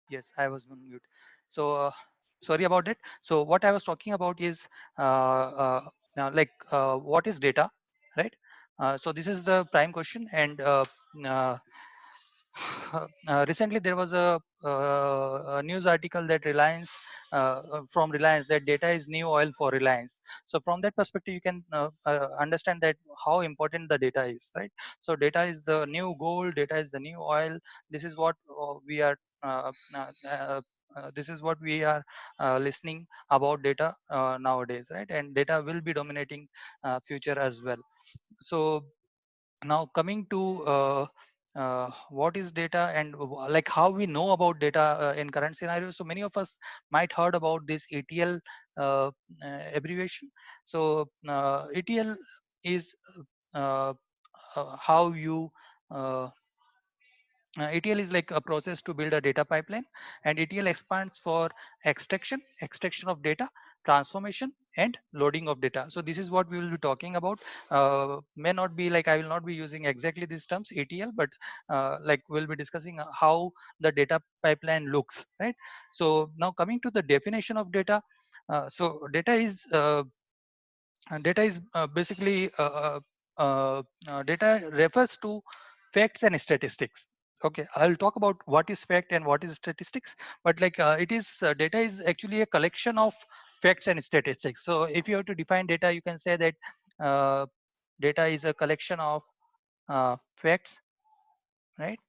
Yes, I was on mute. So sorry about it. So what I was talking about is what is data, right? So this is the prime question, and uh, recently there was a news article that from Reliance, that data is new oil for Reliance. So from that perspective, you can understand that how important the data is, right? So data is the new gold, data is the new oil. This is what we are. This is what we are listening about data nowadays, right? And data will be dominating future as well. So now coming to what is data and like how we know about data in current scenarios. So many of us might heard about this ETL abbreviation. So ETL is uh, how you uh, ETL is like a process to build a data pipeline, and ETL expands for extraction of data, transformation, and loading of data. So this is what we will be talking about. May not be like I will not be using exactly these terms ETL, but like we'll be discussing how the data pipeline looks, right? So now coming to the definition of data. So data is basically data refers to facts and statistics. Okay, I'll talk about what is fact and what is statistics, but like it is data is actually a collection of facts and statistics. So if you have to define data, you can say that uh, data is a collection of facts, right?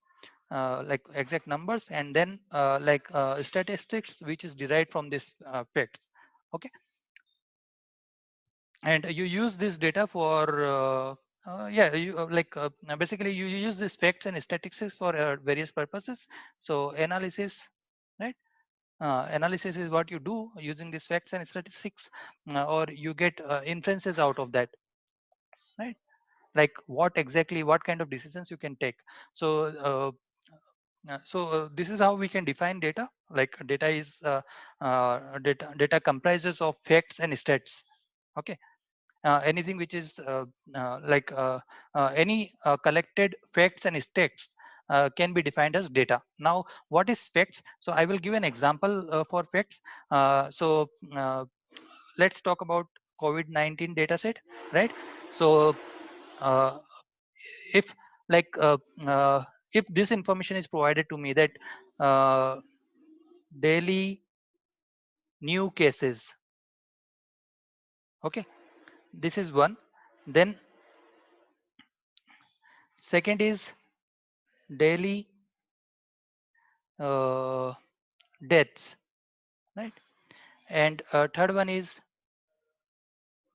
Like exact numbers, and then statistics which is derived from these facts. Okay, and you use this data for yeah you basically you use these facts and statistics for various purposes. So analysis, right? Analysis is what you do using these facts and statistics, or you get inferences out of that, right? Like what kind of decisions you can take. So this is how we can define data. Like data is data comprises of facts and stats. Okay, anything which is any collected facts and stats can be defined as data. Now what is facts? So I will give an example for facts. So let's talk about COVID-19 data set, right? So uh, if like if this information is provided to me that uh, daily new cases, okay, this is one. Then second is daily uh, deaths, right? And third one is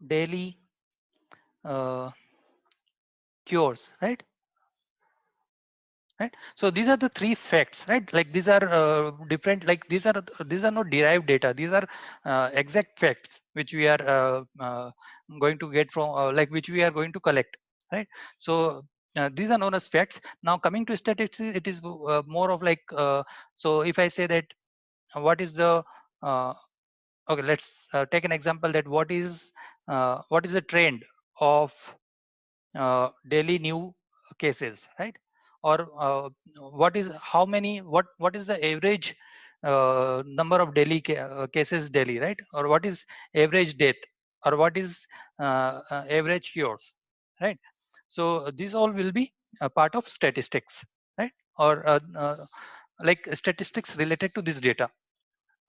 daily uh, cures, right? So these are the three facts, right? Like these are different, like these are not derived data. These are exact facts which we are going to get from like which we are going to collect, right? So these are known as facts. Now coming to statistics, it is more of like so if I say that what is the uh, okay, let's take an example that what is the trend of daily new cases, right? Or what is how many what is the average number of cases daily, right? Or what is average death, or what is average cures, right? So these all will be a part of statistics, right? Or like statistics related to this data.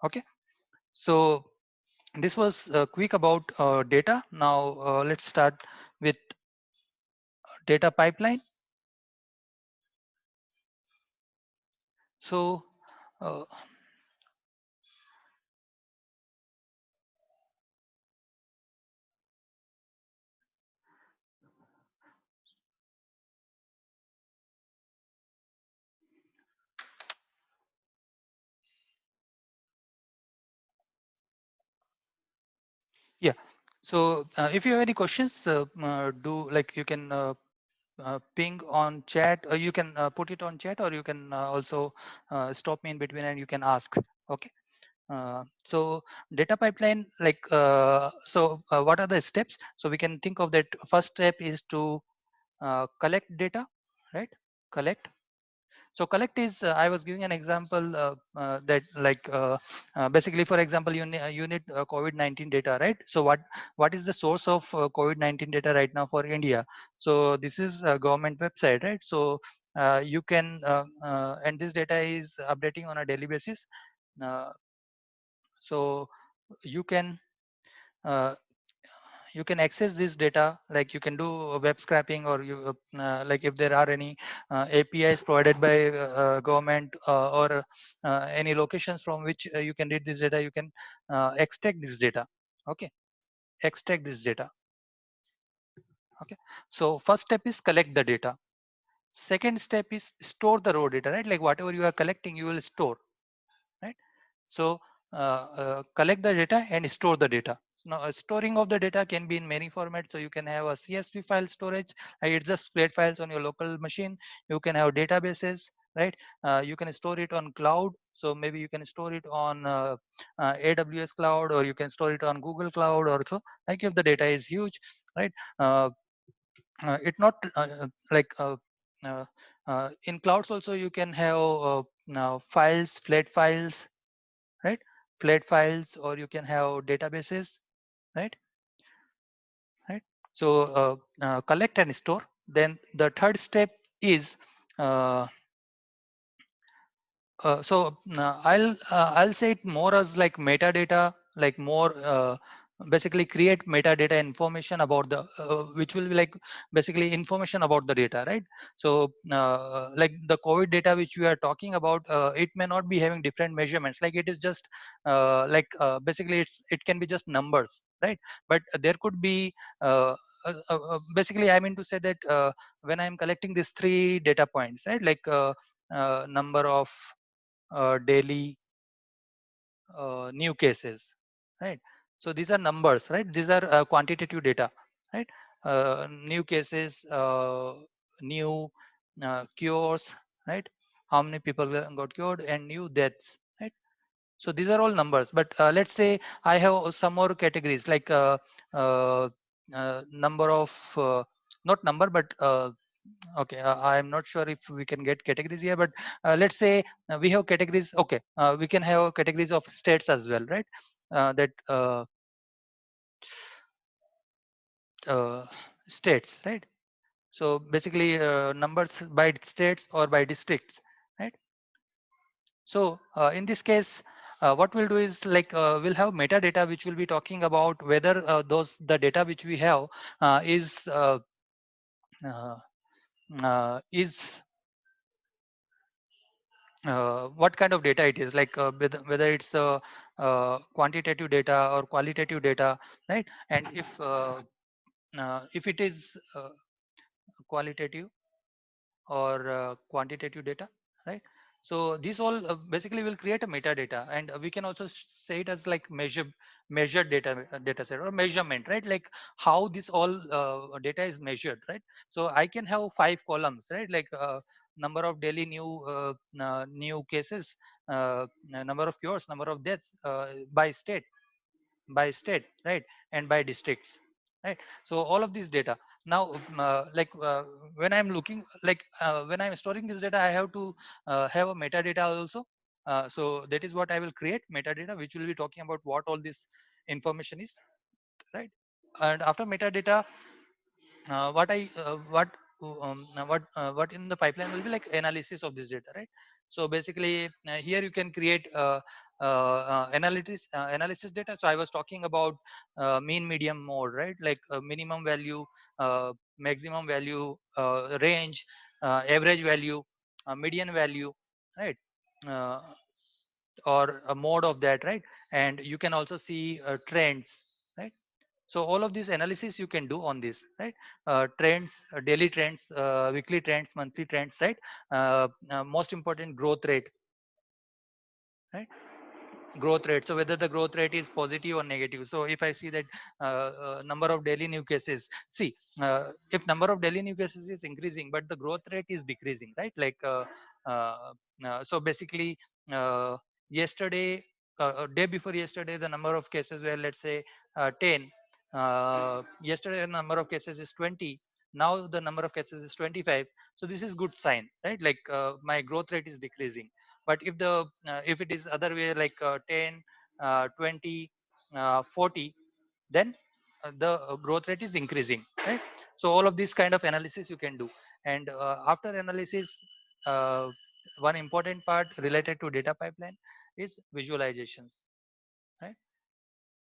Okay, so this was quick about data. Now let's start with data pipeline. So uh, yeah, so if you have any questions, do like you can ping on chat, or you can put it on chat, or you can also stop me in between and you can ask. Okay. So data pipeline, like what are the steps? So we can think of that. First step is to collect data, right? Collect. So collect is, I was giving an example that like basically, for example, you need COVID-19 data, right? So what is the source of COVID-19 data right now for India? So this is a government website, right? So you can and this data is updating on a daily basis. Uh, so you can uh, you can access this data, like you can do web scraping, or you like if there are any APIs provided by government or any locations from which you can read this data, you can extract this data. Okay, extract this data. Okay, so first step is collect the data. Second step is store the raw data, right? Like whatever you are collecting, you will store, right? So collect the data and store the data. Now, storing of the data can be in many formats. So you can have a CSV file storage. It's just spread files on your local machine. You can have databases, right? You can store it on cloud. So maybe you can store it on AWS cloud, or you can store it on Google Cloud also. Like if the data is huge, right? Uh, it not like in clouds also you can have now files, flat files, right? Flat files, or you can have databases, right? Right. So collect and store. Then the third step is uh, I'll say it more as like metadata, like more basically create metadata information about the which will be like basically information about the data, right? So like the COVID data which we are talking about, it may not be having different measurements. Like it is just basically it can be just numbers, right? But there could be basically I mean to say that when I'm collecting these three data points, right? Like number of daily new cases, right? So these are numbers, right? These are quantitative data, right? New cases, new cures, right? How many people got cured, and new deaths, right? So these are all numbers. But let's say I have some more categories, like uh, number of not number, but okay, I'm not sure if we can get categories here, but let's say we have categories. Okay, we can have categories of states as well, right? That uh, states, right? So basically numbers by states or by districts, right? So in this case, what we'll do is like we'll have metadata which will be talking about whether the data which we have uh, is what kind of data it is, like whether it's quantitative data or qualitative data, right? And if it is qualitative or quantitative data, right? So these all basically will create a metadata, and we can also say it as like measured data set or measurement, right? Like how this all data is measured, right? So I can have 5 columns, right? Like number of daily new cases, number of cures, number of deaths by state, right? And by districts, right? So all of these data. Now like when I'm looking, like when I'm storing this data, I have to have a metadata also. So that is what I will create, metadata, which will be talking about what all this information is, right? And after metadata, what in the pipeline will be like analysis of this data, right? So basically here you can create analysis data. So I was talking about mean, medium, mode, right? Like minimum value, maximum value, range, average value, median value, right? uh, or a mode of that, right? And you can also see trends, right? So all of these analysis you can do on this, right? Trends, daily trends, weekly trends, monthly trends, right? Most important, growth rate, right? Growth rate. So whether the growth rate is positive or negative. So if I see that number of daily new cases, see if number of daily new cases is increasing but the growth rate is decreasing, right? Like uh, so basically yesterday, day before yesterday, the number of cases were, let's say 10. Yesterday the number of cases is 20. now the number of cases is 25. So this is good sign, right? Like my growth rate is decreasing. But if it is other way, like 10, 20, 40, then the growth rate is increasing, right? So all of these kind of analysis you can do. And after analysis, uh, one important part related to data pipeline is visualizations, right?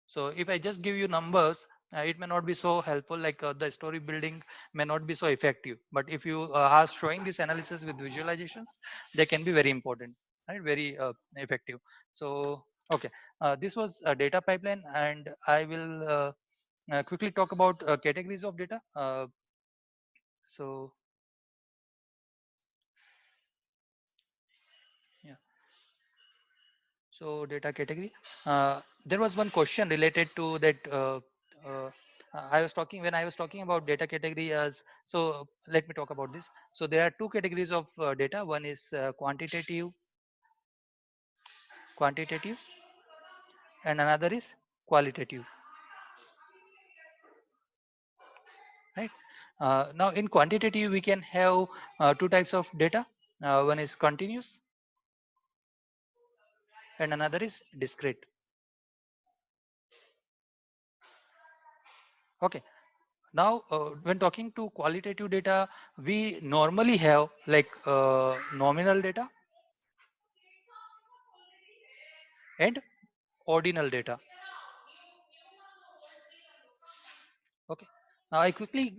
So if I just give you numbers, it may not be so helpful, like the story building may not be so effective. But if you are showing this analysis with visualizations, they can be very important, right? Very effective. So, okay, this was a data pipeline, and I will quickly talk about categories of data. So, yeah. So data category. There was one question related to that. Uh, I was talking when I was talking about data category as. So let me talk about this. So there are two categories of data. One is quantitative, and another is qualitative. Right. Now in quantitative we can have two types of data. One is continuous, and another is discrete. Okay. Now, when talking to qualitative data, we normally have like nominal data and ordinal data. Okay. Now, I quickly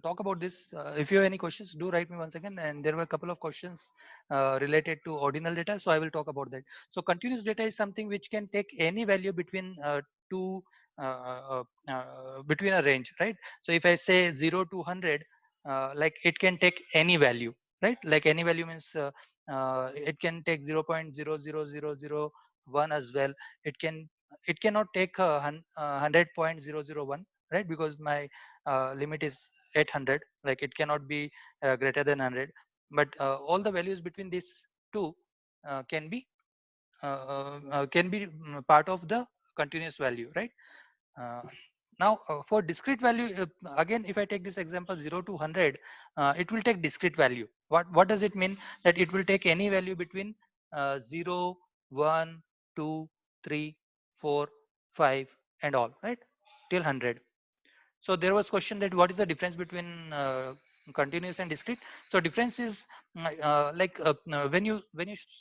talk about this. If you have any questions, do write me once again. And there were a couple of questions related to ordinal data, so I will talk about that. So, continuous data is something which can take any value between two between a range, right? So, if I say 0 to 100, like it can take any value, right? Like any value means it can take 0.00001 as well. It cannot take 100.001, right? Because my limit is 800, like it cannot be greater than 100. But all the values between these two can be part of the continuous value, right? uh, Now for discrete value, again if I take this example 0 to 100, it will take discrete value. What does it mean? That it will take any value between 0, 1, 2, 3, 4, 5 and all, right, till 100. So there was question that what is the difference between continuous and discrete. So difference is when you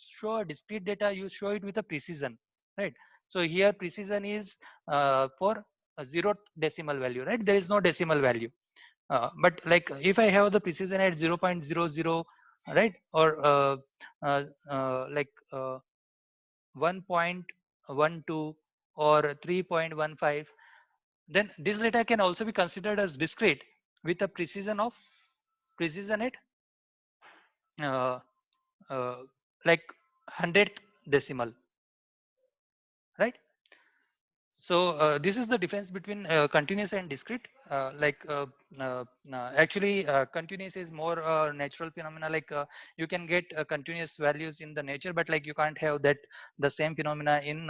show a discrete data, you show it with a precision, right? So here precision is for a zero decimal value, right? There is no decimal value. But like if I have the precision at 0.00, right, or uh, like 1.12 or 3.15, then this data can also be considered as discrete with a precision at uh, uh, like 100th decimal, right? So this is the difference between continuous and discrete. Uh, Actually, continuous is more natural phenomena. Like you can get continuous values in the nature, but like you can't have that the same phenomena in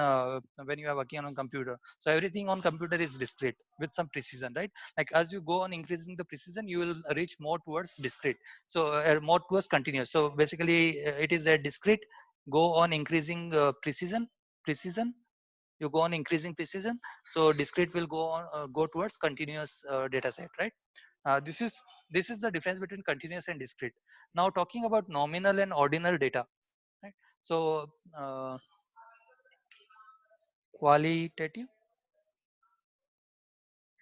when you are working on a computer. So everything on computer is discrete with some precision, right? Like as you go on increasing the precision, you will reach more towards discrete. So more towards continuous. So basically, it is a discrete. Go on increasing precision, you go on increasing precision, so discrete will go towards continuous data set, right? This is the difference between continuous and discrete. Now talking about nominal and ordinal data, right? So qualitative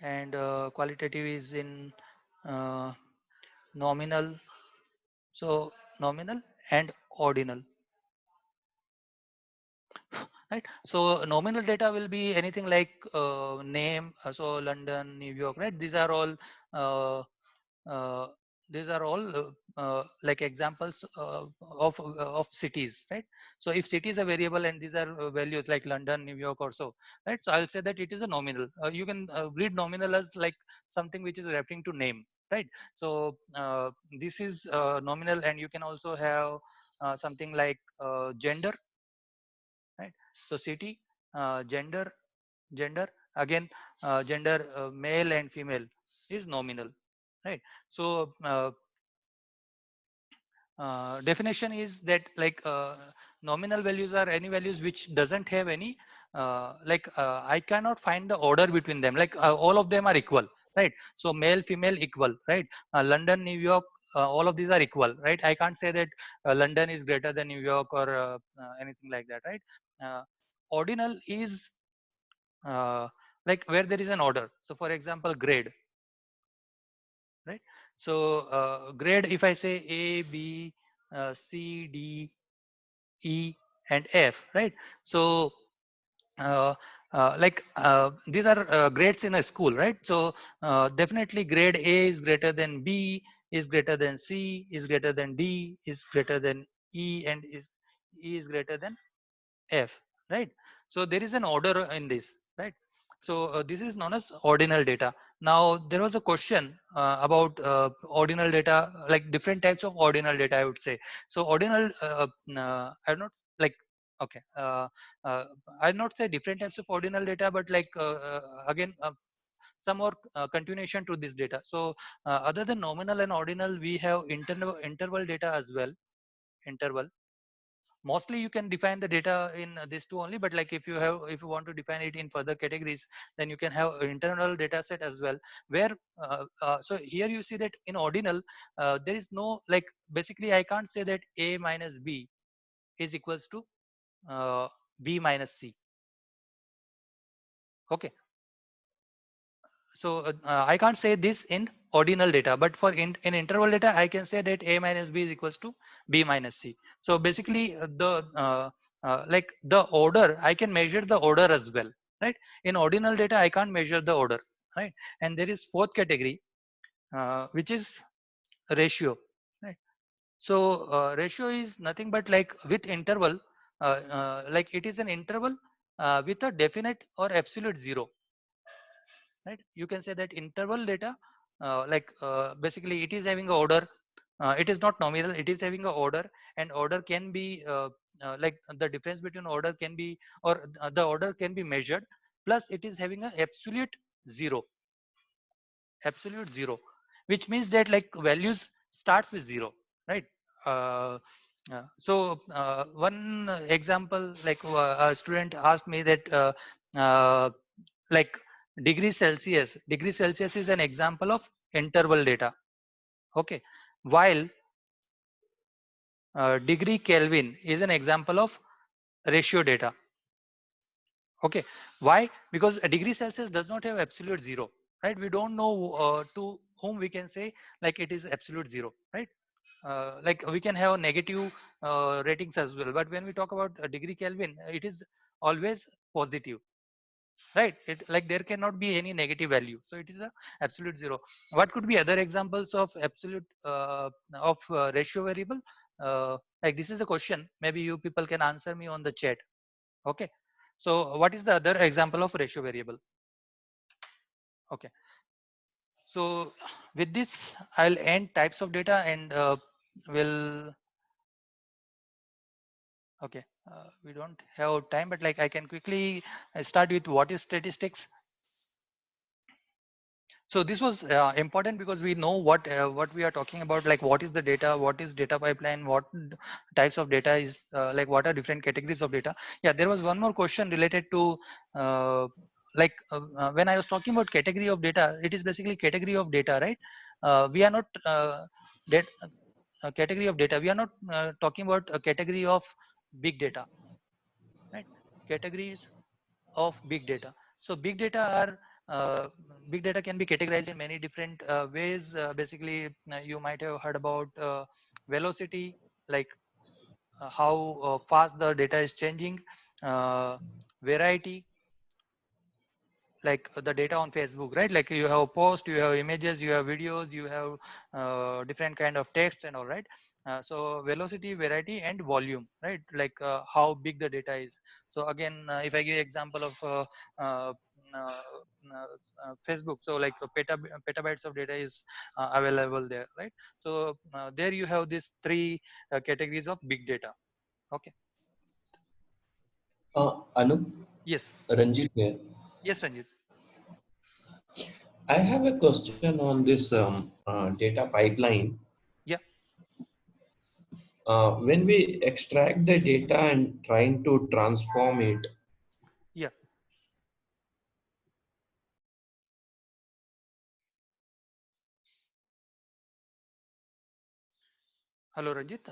and qualitative is in uh, nominal. So nominal and ordinal, right? So nominal data will be anything like name, so London, New York, right? Uh, uh, these are all like examples of cities, right? So if city is a variable and these are values like London, New York or so, right? So I'll say that it is a nominal. You can read nominal as like something which is referring to name, right? So this is nominal. And you can also have something like gender, right? So city, gender again, gender, male and female is nominal. right? So definition is that like nominal values are any values which doesn't have any I cannot find the order between them, like all of them are equal, right? So male female equal, right? London, New York, all of these are equal, right? I can't say that London is greater than New York or anything like that, right? Ordinal is like where there is an order. So for example, grade, right? So grade, if I say A, B, C, D, E, and F, right? So uh, these are grades in a school, right? So definitely grade A is greater than B, is greater than C, is greater than D, is greater than E, and is E is greater than F, right? So there is an order in this, right? So this is known as ordinal data. Now there was a question about ordinal data, like different types of ordinal data, I would say. So ordinal, I would not like, okay, I'll not say different types of ordinal data, but like again, some more continuation to this data. So other than nominal and ordinal, we have interval data as well. Interval, mostly you can define the data in these two only, but like if you want to define it in further categories, then you can have internal data set as well, where so here you see that in ordinal there is no, like basically I can't say that A minus B is equals to uh, B minus C. Okay, so I can't say this in ordinal data, but for in interval data, I can say that A minus B is equals to B minus C. So basically like the order, I can measure the order as well, right? In ordinal data, I can't measure the order, right? And there is fourth category, which is ratio, right? So ratio is nothing but like with interval, like it is an interval with a definite or absolute zero, right? You can say that interval data, basically it is having a order. It is not nominal, it is having a order, and order can be like the difference between order can be, or the order can be measured, plus it is having a zero absolute zero, which means that like values starts with zero, right? uh, one example, like a student asked me that uh, like degree celsius is an example of interval data, okay, while degree kelvin is an example of ratio data. Okay, why? Because a degree celsius does not have absolute zero, right? We don't know to whom we can say like it is absolute zero, right? Like we can have negative ratings as well, but when we talk about a degree kelvin, it is always positive, right? It, like there cannot be any negative value, so it is a absolute zero. What could be other examples of absolute of ratio variable? Like this is a question, maybe you people can answer me on the chat. Okay, so what is the other example of ratio variable? Okay, so with this I'll end types of data, and will okay, we don't have time, but like I can quickly start with what is statistics. So this was important because we know what we are talking about, like what is the data, what is data pipeline, what types of data is like what are different categories of data. Yeah, there was one more question related to when I was talking about category of data, it is basically category of data, right? We are not that category of data. We are not talking about a category of big data, right? Categories of big data. So big data are big data can be categorized in many different ways. Basically, you might have heard about velocity, like how fast the data is changing, uh, variety, like the data on Facebook, right? Like you have post, you have images, you have videos, you have different kind of text and all, right? So velocity, variety, and volume, right? Like how big the data is. So again, if I give example of uh, uh, Facebook, so like petabytes of data is available there, right? So there you have these three categories of big data. Okay. Anup, Yes. Ranjit here. Yes, Ranjit. I have a question on this data pipeline. Yeah, When we extract the data and trying to transform it, yeah. Hello, Ranjit.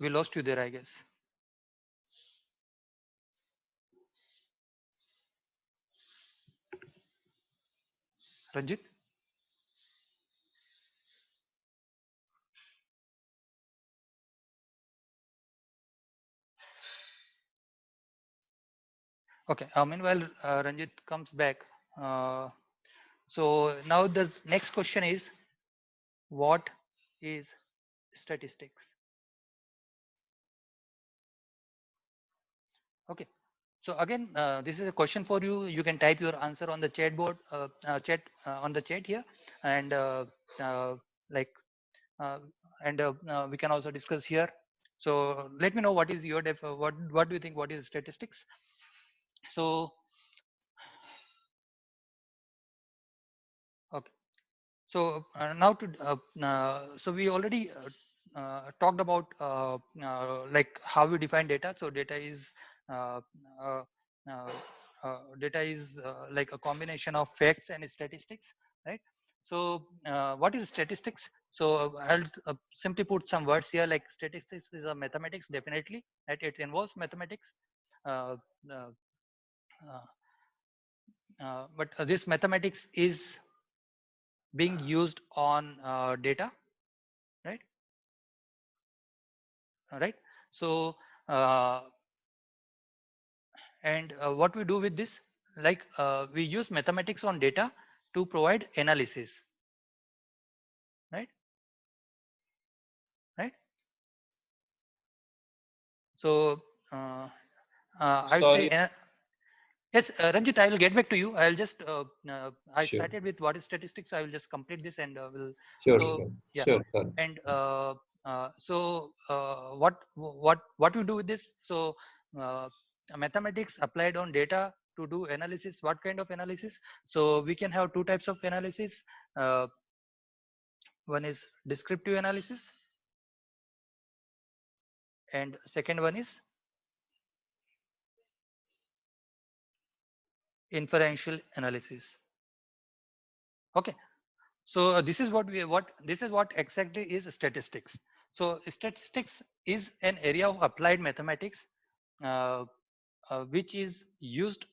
We lost you there, I guess. Ranjit. Okay. Meanwhile, Ranjit comes back. Uh, so now the next question is, what is statistics? Okay. So again, this is a question for you. You can type your answer on the chat board, chat on the chat here, and uh, like, uh, and we can also discuss here. So let me know what is your what do you think? What is statistics? So okay. So now so we already talked about like how we define data. So uh, uh, uh, data is like a combination of facts and statistics, right? So what is statistics? So I'll simply put some words here. Like statistics is a mathematics, definitely, right? It involves mathematics. Uh, uh, uh, but this mathematics is being used on data, right? Right. So uh, and what we do with this, like we use mathematics on data to provide analysis, right? Right. So uh, I would say sorry, yes, Ranjit, I will get back to you. I'll just I sure, started with what is statistics. I will just complete this and will. sure, So sure, yeah, sure, sir. and what we do with this? So uh, mathematics applied on data to do analysis. What kind of analysis? So we can have two types of analysis. Uh, one is descriptive analysis, and second one is inferential analysis. Okay. So this is what exactly is statistics. So statistics is an area of applied mathematics uh, which is used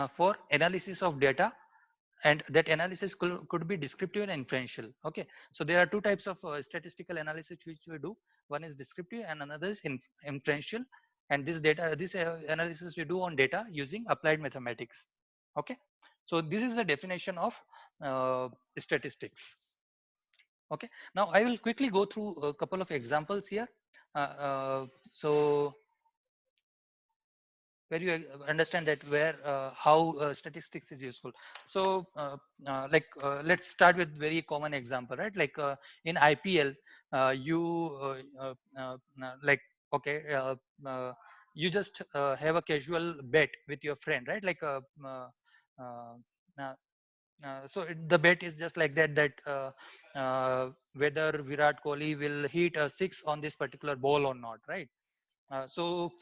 for analysis of data, and that analysis could be descriptive and inferential. Okay, so there are two types of statistical analysis which we do. One is descriptive and another is inferential, and this analysis we do on data using applied mathematics. Okay, so this is the definition of uh, statistics. Okay, now I will quickly go through a couple of examples here. So where you understand that where how statistics is useful. So let's start with very common example, right? Like in IPL, you like okay, uh, you just have a casual bet with your friend, right? Like uh, uh, the bet is just like whether Virat Kohli will hit a six on this particular ball or not, right? So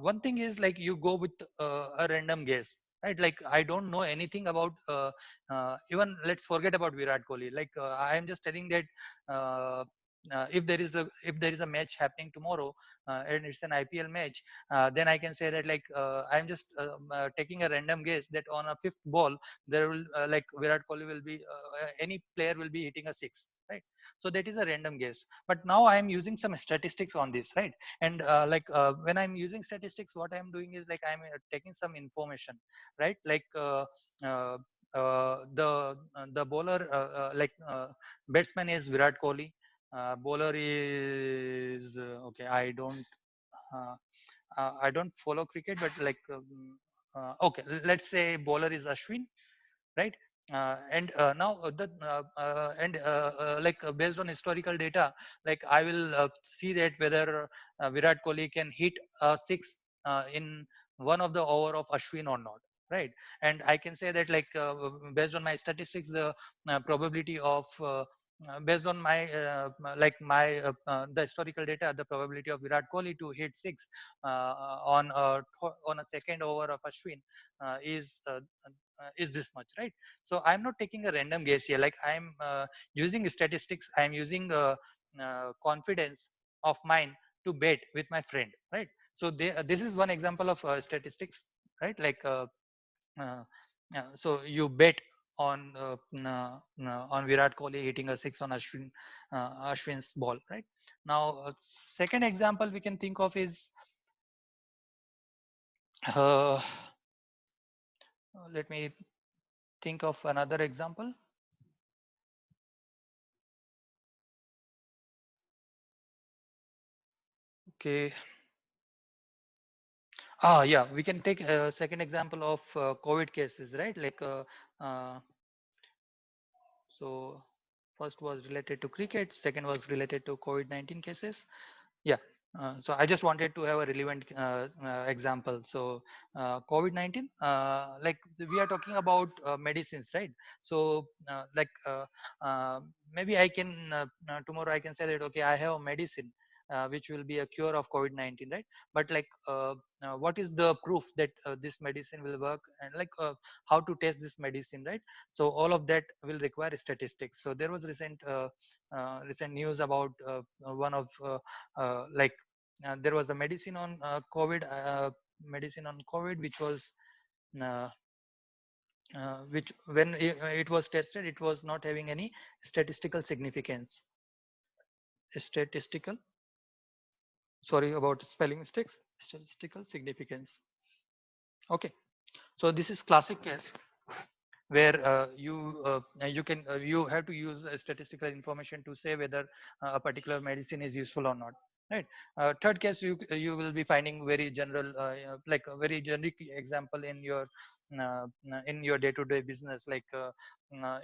one thing is like you go with a random guess, right? Like I don't know anything about even let's forget about Virat Kohli. Like I am just telling that if there is a match happening tomorrow and it's an IPL match, then I can say that like I'm just taking a random guess that on a fifth ball there will like Virat Kohli will be any player will be hitting a six, right? So that is a random guess. But now I am using some statistics on this, right? And when I'm using statistics, what I'm doing is like I'm taking some information, right? Like uh, the bowler batsman is Virat Kohli, bowler is okay, uh, I don't follow cricket, but like okay, let's say bowler is Ashwin, right? And now and like based on historical data, like I will see that whether Virat Kohli can hit a six in one of the over of Ashwin or not. right? And I can say that like based on my statistics, the probability of based on my like my the historical data, the probability of Virat Kohli to hit six on a second over of Ashwin is this much, right? So I'm not taking a random guess here. Like I'm using statistics, I'm using confidence of mine to bet with my friend, right? So this is one example of statistics, right? Like uh, so you bet on Virat Kohli hitting a six on Ashwin's ball, right? Now, second example we can think of is uh, let me think of another example. Okay. Yeah, we can take a second example of COVID cases, right? Like uh, so first was related to cricket, second was related to COVID-19 cases. Yeah. So I just wanted to have a relevant example. So COVID-19, like we are talking about medicines, right? So like maybe I can tomorrow I can say that okay, I have a medicine which will be a cure of COVID-19, right? But like what is the proof that this medicine will work, and like how to test this medicine, right? So all of that will require statistics. So there was recent news about one of like there was a medicine on COVID, which was uh, which when it was tested, it was not having any statistical significance. Statistical, sorry about spelling mistakes. Statistical significance. Okay, so this is classic case where you have to use statistical information to say whether a particular medicine is useful or not, right? Third case, you will be finding very general like a very generic example uh, day to day business, like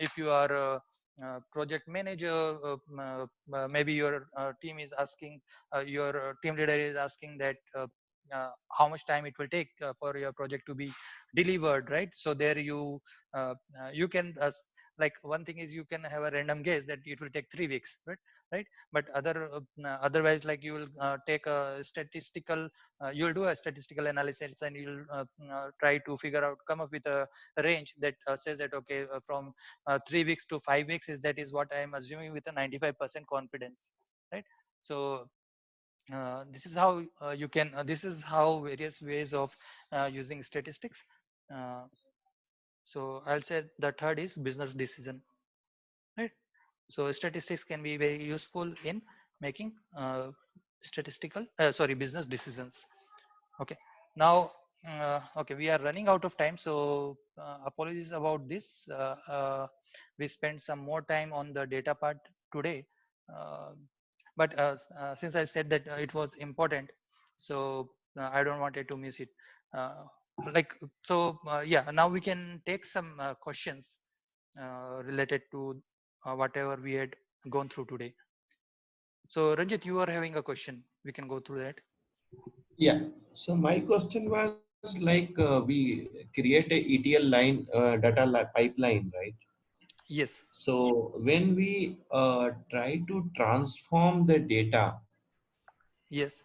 if you are a project manager, maybe your team is asking your team leader is asking that how much time it will take for your project to be delivered, right? So there you can like one thing is you can have a random guess that it will take 3 weeks, right? But otherwise, like you will take a statistical you'll do a statistical analysis, and you'll try to figure out, come up with a range that says that okay, from 3 weeks to 5 weeks is that is what I am assuming with a 95% confidence, right? So this is how you can this is how various ways of using statistics. uh, so I'll say the third is business decision, right? So statistics can be very useful in making business decisions. Okay. Now, okay, we are running out of time, so apologies about this. We spent some more time on the data part today, uh, but since I said that it was important, so I don't wanted to miss it. Uh, like so, yeah. Now we can take some questions related to whatever we had gone through today. So Ranjit, you are having a question. We can go through that. Yeah. So my question was like we create a ETL line, pipeline, right? Yes. So when we try to transform the data, Yes.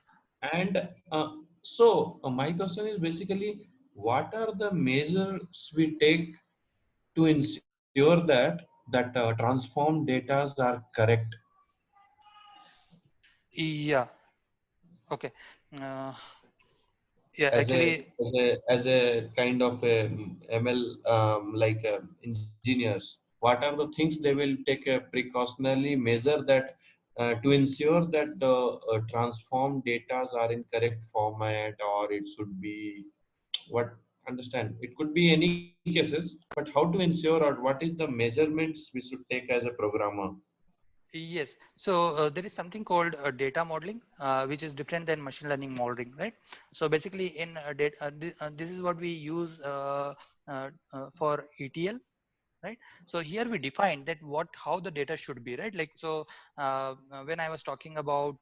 and my question is basically, what are the measures we take to ensure that transformed data are correct Yeah. Okay. Uh, yeah. as a Actually, as a kind of a ML like engineers? What are the things they will take a precautionary measure that to ensure that the transformed data are in correct format, or it should be what understand it could be any cases, but how to ensure, or what is the measurements we should take as a programmer? yes. So there is something called data modeling, which is different than machine learning modeling, right? So basically, in data, this is what we use for ETL, right? So here we define that what how the data should be, right? Like so when I was talking about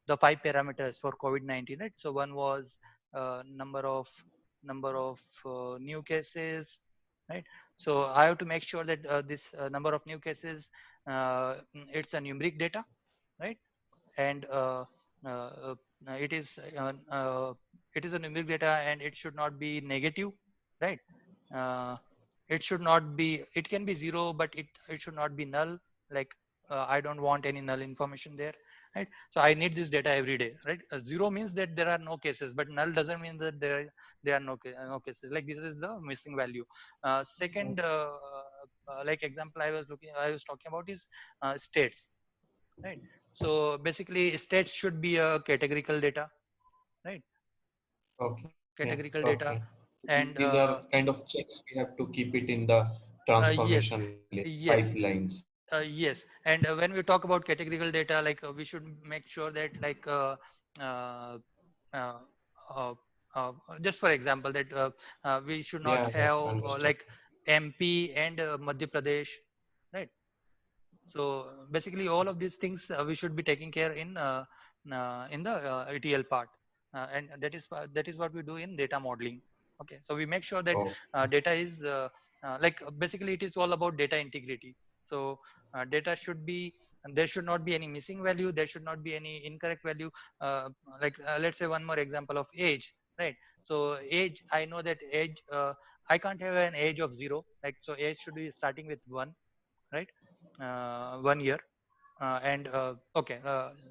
the 5 parameters for COVID-19, right? So one was number of number of new cases, right? So I have to make sure that this number of new cases, it's a numeric data, right? And uh, it is uh, uh, it is a numeric data, and it should not be negative, right? uh, it should not be, it can be zero, but it should not be null. Like I don't want any null information there, right? So I need this data every day, right? Zero means that there are no cases, but null doesn't mean that there are no cases. Like this is the missing value. Second like example I was talking about is states, right? So basically states should be a categorical data, right? Okay, Categorical okay. data. And These are kind of checks we have to keep it in the yes, transformation yes, pipelines. yes. And when we talk about categorical data, like we should make sure that like uh, uh, uh, just for example that we should not Yeah, have understand. like MP and Madhya Pradesh, right? So basically, all of these things we should be taking care in the ETL part, and that is what we do in data modeling. Okay, so we make sure that Oh, data is like basically it is all about data integrity. So data should be, and there should not be any missing value. There should not be any incorrect value. Like let's say one more example of age, right? So age, I know that age, I can't have an age of 0. Like so, age should be starting with 1, right? 1 year. And okay,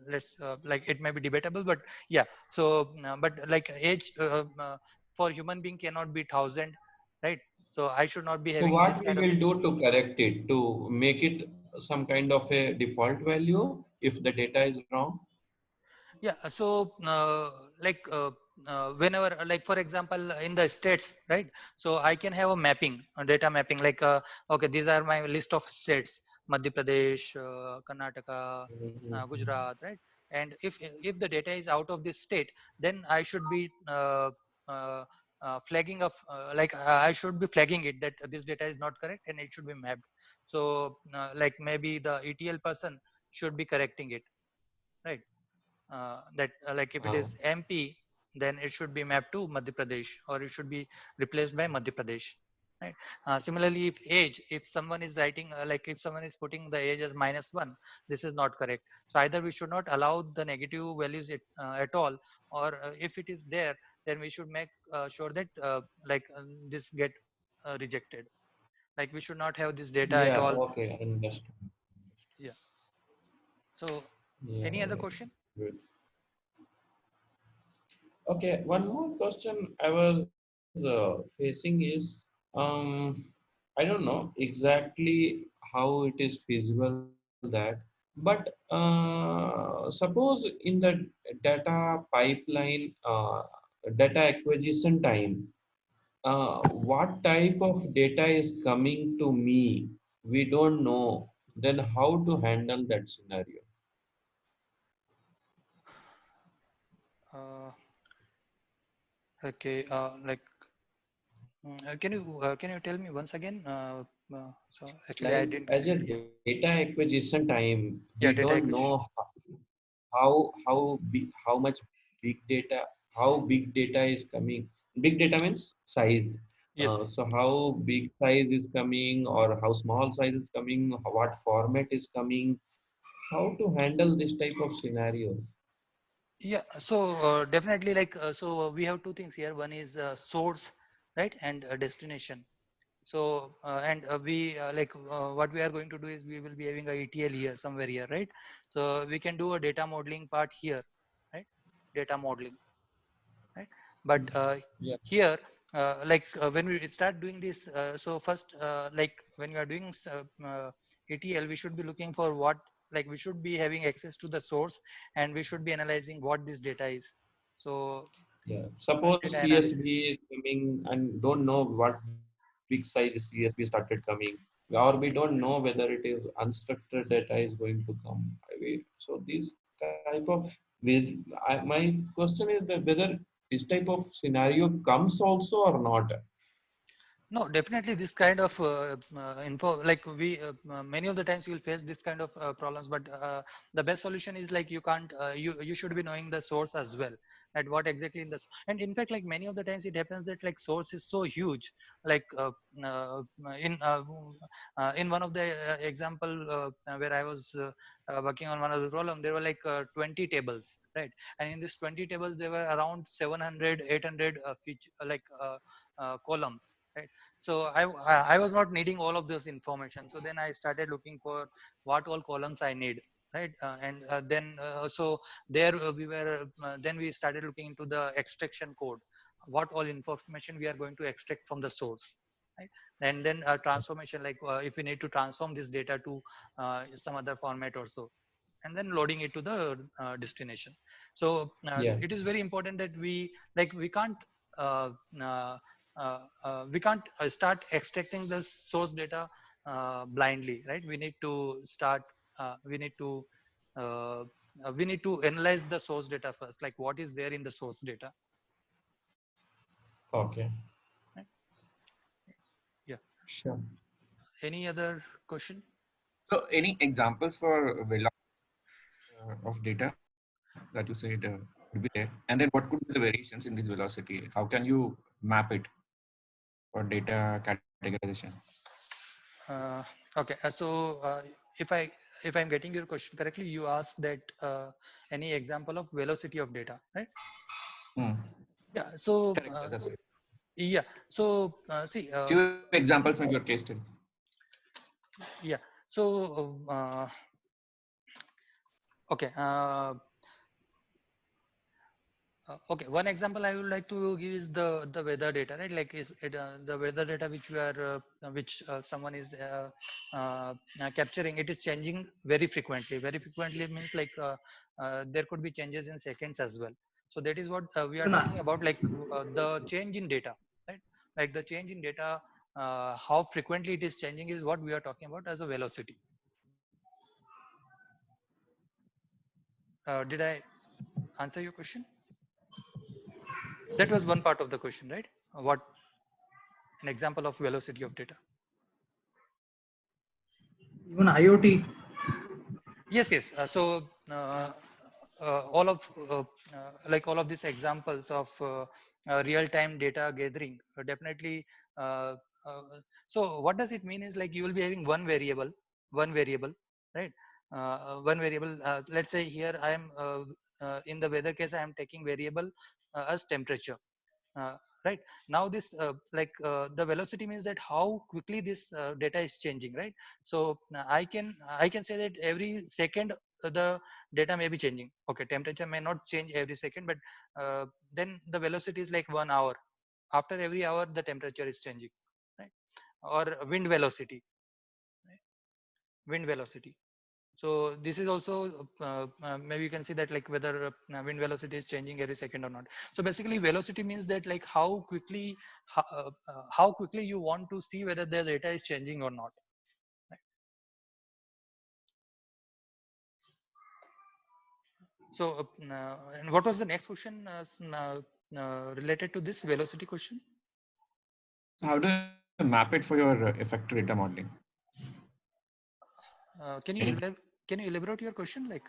let's like it may be debatable, but yeah. So but like age for human being cannot be 1,000, right? So I should not be so having this what we kind of. will do to correct it, to make it some kind of a default value if the data is wrong? Yeah, so like whenever, like for example, in the states, right? So I can have a mapping, a data mapping, like okay, these are my list of states: Madhya Pradesh, Karnataka, Mhm. Gujarat, right? And if the data is out of this state, then I should be uh, flagging of like I should be flagging it that this data is not correct and it should be mapped. So like maybe the ETL person should be correcting it, right? That like if it is MP, then it should be mapped to Madhya Pradesh, or it should be replaced by Madhya Pradesh. Right. Similarly, if age, if someone is writing like if someone is putting the age as -1, this is not correct. So either we should not allow the negative values at all, or if it is there, then we should make sure that like this get rejected. Like we should not have this data at Yeah, all. okay, understand. Yeah. So, Yeah, any other yeah. question? Good. Okay, one more question I was facing is, I don't know exactly how it is feasible that, but suppose in the data pipeline, data acquisition time, what type of data is coming to me? We don't know. Then how to handle that scenario? Uh, okay. Like can you tell me once again? So actually, I Like didn't. as a Yeah, data acquisition time, we yeah, don't data know acquisition. how much big data, how big data is coming. Big data means size. Yes. So how big size is coming, or how small size is coming, what format is coming, how to handle this type of scenarios. Yeah. So definitely, like so, we have two things here. One is source, right, and destination. So and we like what we are going to do is we will be having a ETL here somewhere here, right? So we can do a data modeling part here, right? Data modeling, right? But Yeah, here like when we start doing this, so first like when we are doing ETL, we should be looking for what, like we should be having access to the source, and we should be analyzing what this data is. So yeah. Suppose data CSV analysis. is coming and don't know what big size CSV started coming, or we don't know whether it is unstructured data is going to come. So these type of, my question is that whether this type of scenario comes also or not. No, definitely this kind of info, like we many of the times you will face this kind of problems, but the best solution is like you can't you should be knowing the source as well. at what exactly in this. And in fact, like many of the times it happens that like source is so huge, like uh, in uh, in one of the example where I was working on one of the problem, there were like 20 tables, right? And in these 20 tables there were around 700 800 columns, right? So I was not needing all of this information, so then I started looking for what all columns I need, right? And then so there we were then we started looking into the extraction code, what all information we are going to extract from the source, right? And then transformation, like if we need to transform this data to some other format or so, and then loading it to the destination. So Yeah. it is very important that we can't uh, uh, we can't start extracting the source data blindly, right? We need to start uh, we need to analyze the source data first, like what is there in the source data, Okay. right? Yeah. Sure. Any other question? So, any examples for velocity of data that you said would be there? And then what could be the variations in this velocity? How can you map it for data categorization? uh, okay so if i if I'm getting your question correctly, you asked that any example of velocity of data, right? Hmm. Yeah. So Correct. That's right. yeah. So see Few examples, maybe your case studies. yeah. So okay. Okay, one example I would like to give is the weather data, right? Like is it the weather data which we are which someone is capturing? It is changing very frequently. Very frequently means like there could be changes in seconds as well. So that is what we are Even talking about, like the change in data, right? Like the change in data, how frequently it is changing is what we are talking about as a velocity. Did I answer your question? That was one part of the question, right? What an example of velocity of data. even IoT. Yes, yes. All of like all of these examples of real-time data gathering definitely. Uh, uh, so what does it mean is like you will be having one variable, right? One variable. Let's say here I am in the weather case I am taking variable as temperature. uh, right now this the velocity means that how quickly this data is changing, right? So I can say that every second the data may be changing. Okay, temperature may not change every second, but then the velocity is like 1 hour. After every hour the temperature is changing, right? Or wind velocity, right? Wind velocity. So this is also maybe you can see that like whether wind velocity is changing every second or not. So basically velocity means that like how quickly you want to see whether the data is changing or not, right? So and what was the next question related to this velocity question? So how do you map it for your effective data modeling? Can you Any, can you elaborate your question, like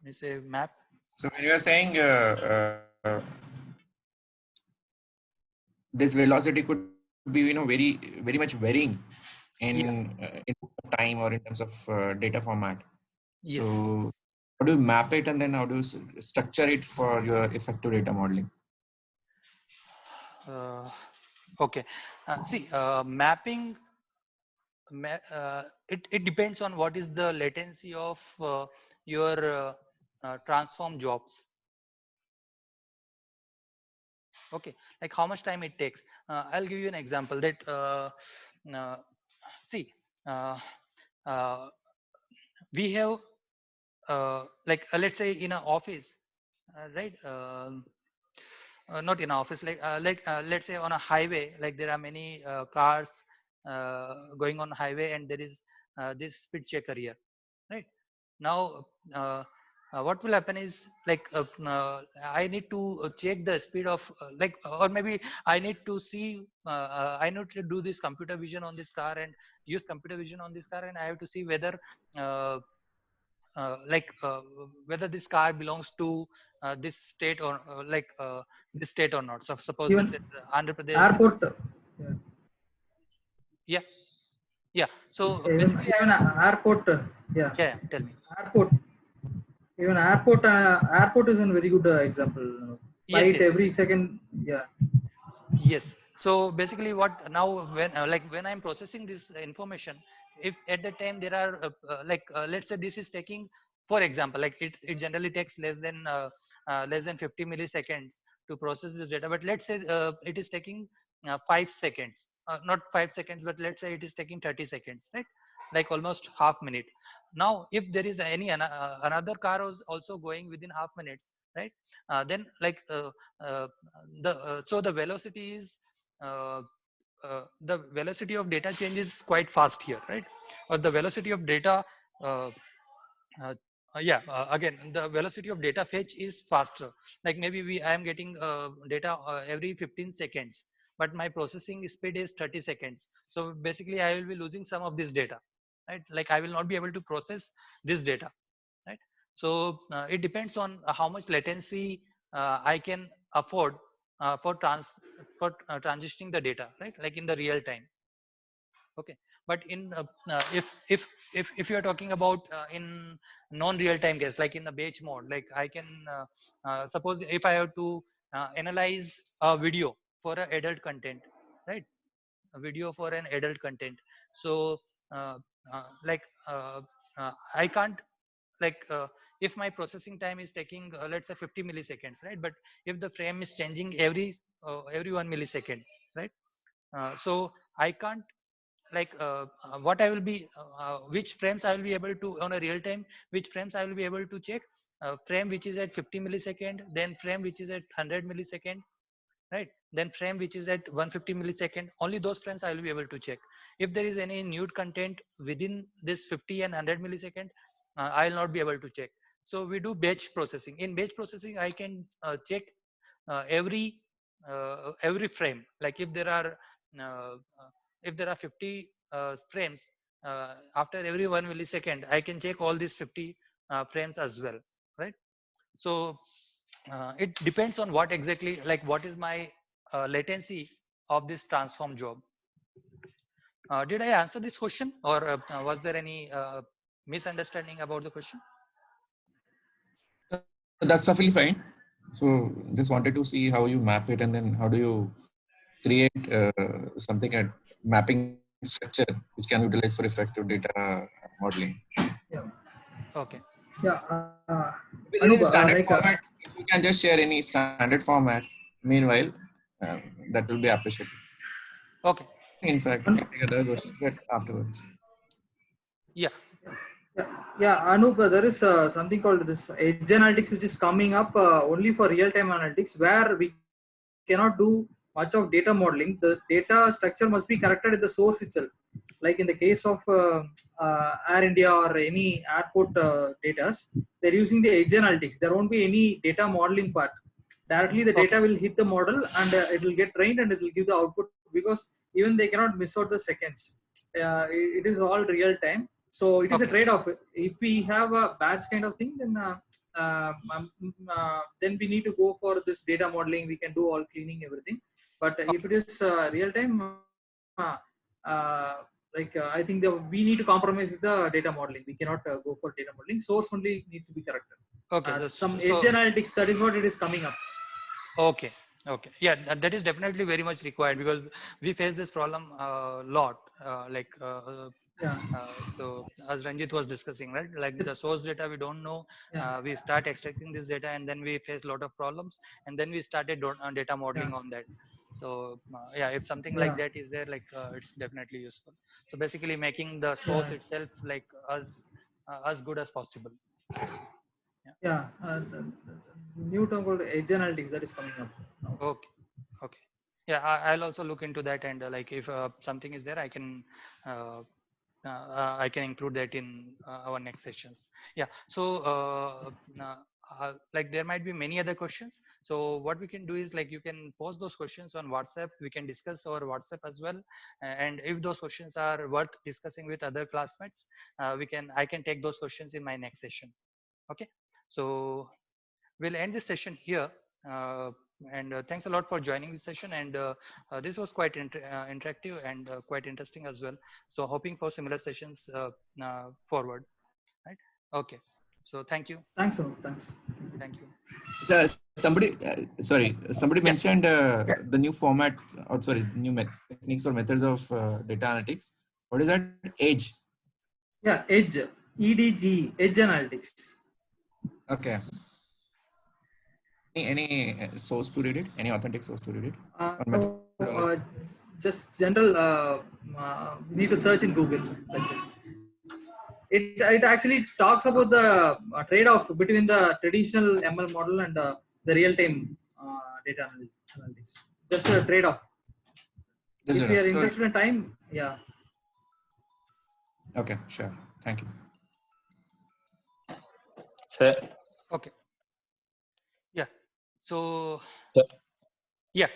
you say map? so when you are saying this velocity could be, very much varying Yeah. in terms of time or in terms of data format. Yes. So how do you map it and then how do you structure it for your effective data modeling? uh, okay. See, mapping it depends on what is the latency of your transform jobs. Okay, like how much time it takes. I'll give you an example that uh, see uh, uh, we have like let's say in an office, right? Not in an office, like let's say on a highway, like there are many cars going on highway, and there is this speed checker here, right? Now what will happen is like I need to check the speed of like or maybe I need to see I need to do this computer vision on this car and use computer vision on this car, and I have to see whether uh, whether this car belongs to this state or this state or not. So suppose Even this is Andhra Pradesh. airport, yeah. Yeah, yeah. So even basically, even airport, yeah, yeah, tell me. airport. Even airport is a very good example. Yes, Flight yes, yes. every second, yeah. Yes. So basically, what now when when I'm processing this information, if at the time there are let's say this is taking, for example, like it generally takes less than 50 milliseconds to process this data. But let's say it is taking 5 seconds, not 5 seconds, but let's say it is taking 30 seconds, right? Like almost half minute. Now, if there is another car was also going within half minutes, right? Then so the velocity is uh, the velocity of data change is quite fast here, right? Or the velocity of data uh, uh, again, the velocity of data fetch is faster. Like maybe I am getting data every 15 seconds, but my processing speed is 30 seconds. So basically I will be losing some of this data, right? Like I will not be able to process this data, right? So it depends on how much latency I can afford for transitioning the data, right? Like in the real time. Okay, but in if you are talking about in non-real time case, like in the batch mode, like I can suppose if I have to analyze a video for an adult content, right? A video for an adult content. So uh, uh, like uh, I can't like if my processing time is taking let's say 50 milliseconds, right? But if the frame is changing every 1 millisecond, right? So I can't what I will be which frames I will be able to on a real time, which frames I will be able to check, frame which is at 50 millisecond, then frame which is at 100 millisecond, right? Then frame which is at 150 millisecond, only those frames I will be able to check. If there is any nude content within this 50 and 100 millisecond, I will not be able to check. So we do batch processing. In batch processing I can check every frame. Like uh, if there are 50 frames, after every 1 millisecond I can check all these 50 frames as well, right? So it depends on what exactly, like what is my latency of this transform job. Did I answer this question, or was there any misunderstanding about the question? That's perfectly fine. So just wanted to see how you map it, and then how do you create something at mapping structure which can be utilized for effective data modeling. Yeah, Okay. yeah. If there Anup, is a standard like format, if you can just share any standard format, meanwhile, that will be appreciated. Okay. In fact, we can take other questions, but afterwards. Yeah. yeah, yeah, Anup, there is something called this edge analytics, which is coming up only for real-time analytics, where we cannot do much of data modeling. The data structure must be corrected at the source itself. Like in the case of Air India or any airport data, they're using the edge analytics. There won't be any data modeling part. Directly, the Okay. data will hit the model and it will get trained and it will give the output, because even they cannot miss out the seconds. It is all real time. So it is a Okay. trade-off. If we have a batch kind of thing, then we need to go for this data modeling. We can do all cleaning, everything. But if it is real time, uh, uh, I think that we need to compromise with the data modeling. We cannot go for data modeling. Source only need to be corrected. Okay. Some edge So analytics, that is what it is coming up. okay. Okay. Yeah, that is definitely very much required, because we face this problem a lot. Yeah. So as Ranjit was discussing, right? Like the source data we don't know, Yeah. we start extracting this data and then we face a lot of problems, and then we started data modeling Yeah. on that. So yeah, if something like Yeah. that is there, like it's definitely useful. So basically making the source Yeah. itself like as good as possible. Yeah. Yeah. The new term called edge analytics that is coming up now. Okay. Okay. Yeah, I'll also look into that, and like if something is there, uh, I can include that in our next sessions. Yeah. So like there might be many other questions. So what we can do is like you can post those questions on WhatsApp. We can discuss over WhatsApp as well. And if those questions are worth discussing with other classmates, I can take those questions in my next session. Okay. So we'll end this session here. And thanks a lot for joining this session. And this was quite interactive and quite interesting as well. So hoping for similar sessions forward. Right. Okay. So thank you. Thanks, Anup. Thanks. Thank you. So somebody, somebody Yeah. mentioned the new format, or sorry, new techniques or methods of data analytics. What is that? Edge. Yeah, Edge, EDG, Edge Analytics. Okay. Any source to read it? Any authentic source to read it? Or methodology? Just general. Need to search in Google. That's it. It actually talks about the trade-off between the traditional ML model and the real-time data analytics. Just a trade-off. Just If you are so- interested in time, yeah. Okay, sure. Thank you. Sir, Okay. Yeah. So Sir. yeah.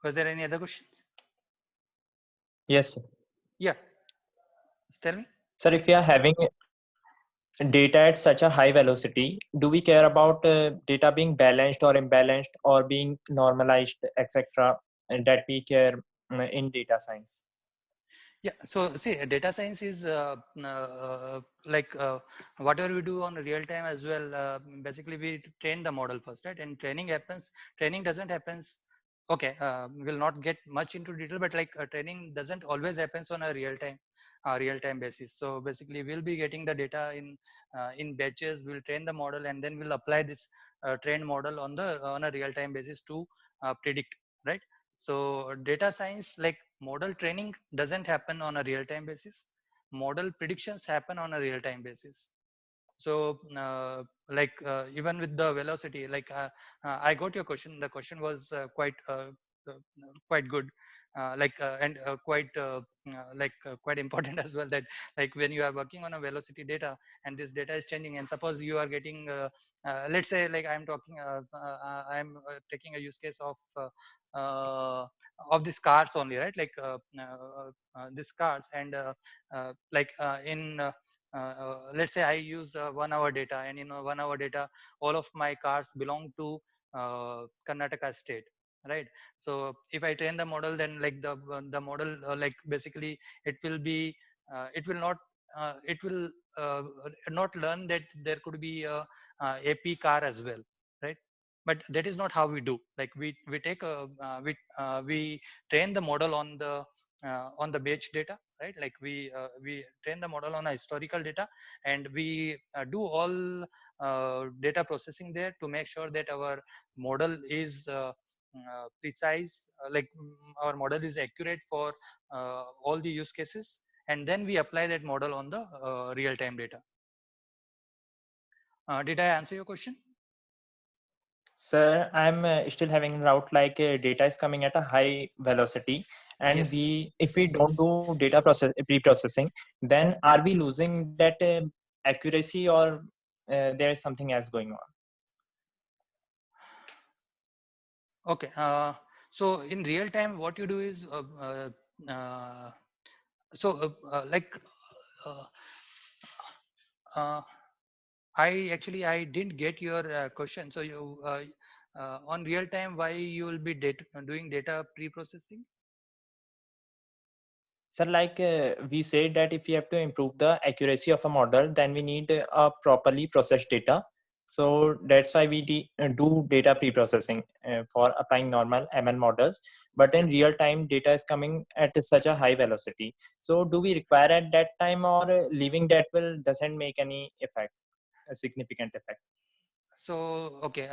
Was there any other questions? yes, sir. Yeah. Tell me. Sir, if we are having data at such a high velocity, do we care about data being balanced or imbalanced or being normalized, etc., and that we care in data science? Yeah. So see, data science is like whatever we do on real time as well. Basically, we train the model first, right? And training doesn't happens. Okay, we'll not get much into detail, but like training doesn't always happens on a real time basis. So basically, we'll be getting the data in batches. We'll train the model, and then we'll apply this trained model on a real time basis to predict, right? So data science, like model training doesn't happen on a real time basis. Model predictions happen on a real time basis. So even with the velocity, like I got your question. The question was quite good, and quite important as well. That like when you are working on a velocity data and this data is changing, and suppose you are getting, let's say like I'm taking a use case of these cars only, right? Like these cars, and let's say I use 1 hour data, and in 1 hour data, all of my cars belong to Karnataka state, right? So if I train the model, then like the model, like basically it will not learn that there could be a AP car as well, right? But that is not how we do. Like we take we train the model on the batch data, right? Like we train the model on a historical data, and we do all data processing there to make sure that our model is precise, our model is accurate for all the use cases, and then we apply that model on the real-time data. Did I answer your question? Sir, I'm still having a doubt, like data is coming at a high velocity, and Yes. if we don't do data pre-processing, then are we losing that accuracy, or there is something else going on? Okay. So in real time, what you do is I didn't get your question. So you on real time, why you will be doing data pre-processing? Sir, like we said that if we have to improve the accuracy of a model, then we need a properly processed data. So that's why we do data pre-processing for applying normal ML models. But in real time, data is coming at such a high velocity. So do we require at that time, or leaving that will doesn't make any effect, a significant effect? So okay,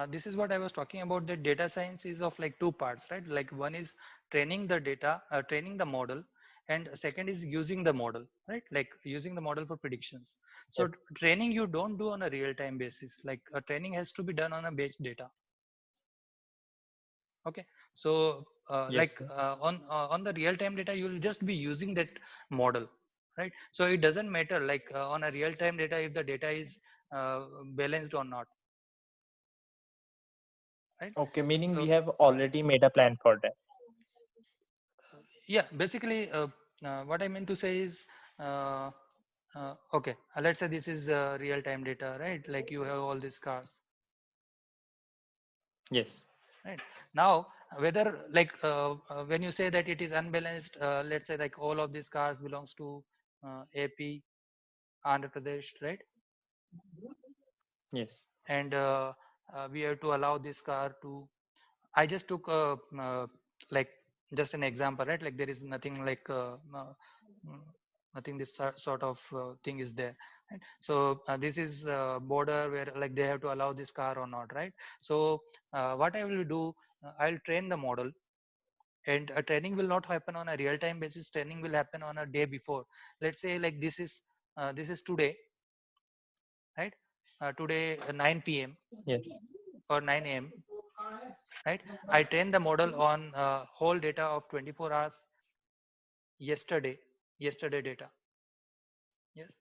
this is what I was talking about. The data science is of like two parts, right? Like one is training the data, training the model, and second is using the model, right? Like using the model for predictions. So Yes. training you don't do on a real time basis. Like training has to be done on a batch data. Okay, so Yes, sir. on the real time data, you will just be using that model, right? So it doesn't matter, like on a real time data, if the data is balanced or not, right? Okay, meaning we So have already made a plan for that. yeah, basically what I meant to say is okay, let's say this is real-time data, right? Like you have all these cars, Yes. right? Now whether like when you say that it is unbalanced, let's say like all of these cars belongs to AP, Andhra Pradesh, right? Yes. And we have to allow this car to, I just took like just an example, right? Like there is nothing like nothing this sort of thing is there, right? So this is border where like they have to allow this car or not, right? So what I will do, I'll train the model, and a training will not happen on a real time basis. Training will happen on a day before. Let's say like this is today, right? Today 9 p.m. Yes. or 9 a.m, right? I trained the model on whole data of 24 hours yesterday data. Yes.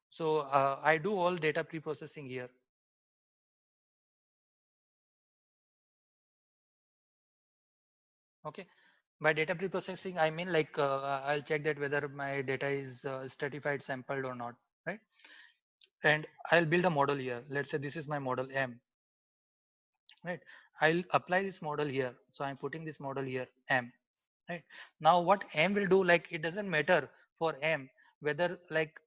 So I do all data pre-processing here. Okay. By data pre-processing, I mean like I'll check that whether my data is stratified, sampled or not, right? And I'll build a model here. Let's say this is my model M, right? I'll apply this model here. So I'm putting this model here, M, right? Now what M will do, like it doesn't matter for M whether like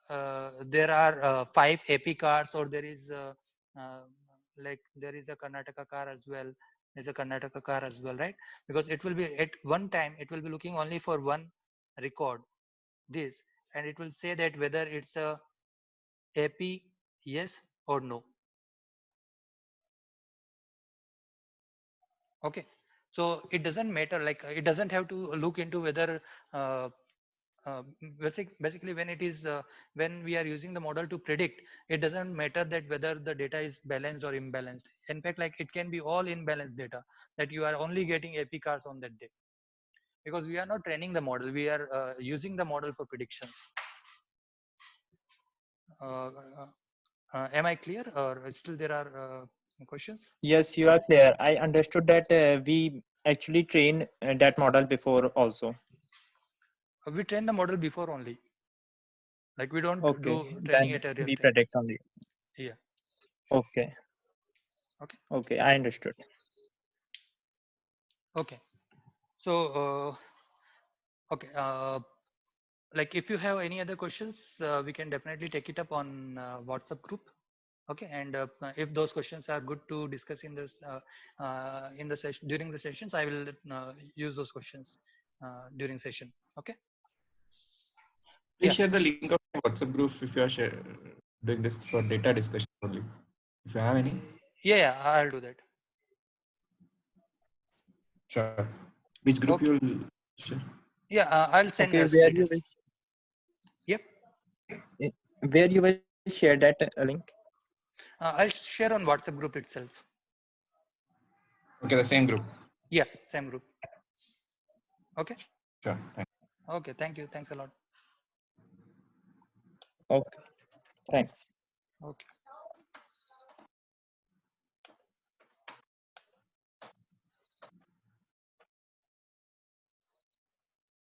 there are 5 AP cars or there is uh, like there is a Karnataka car as well. There's a Karnataka car as well, right? Because it will be at one time, it will be looking only for one record, this, and it will say that whether it's a AP, yes or no. Okay. So it doesn't matter, like it doesn't have to look into whether uh, basically when it is when we are using the model to predict, it doesn't matter that whether the data is balanced or imbalanced. In fact, like it can be all imbalanced data, that you are only getting AP cars on that day, because we are not training the model, we are using the model for predictions. uh, am I clear, or still there are questions? Yes, you are clear. I understood that we actually train that model before also. We train the model before only, like we don't do Okay, training then at a real we time. predict only. Yeah. Okay. Okay. Okay, I understood. Okay. So okay, like if you have any other questions, we can definitely take it up on WhatsApp group. Okay, and if those questions are good to discuss in the session, during the sessions, I will use those questions during session. Okay. Please Yeah. share the link of the WhatsApp group if you are doing this for data discussion only. If you have any. Yeah, I'll do that. Sure. Which group Okay. you will share? Yeah, I'll send Okay, us where you details. Yep. where you will share that link? I'll share on WhatsApp group itself. Okay, the same group. Yeah, same group. Okay. Sure. Thank you. Okay. Thank you. Thanks a lot. Okay, thanks. Okay.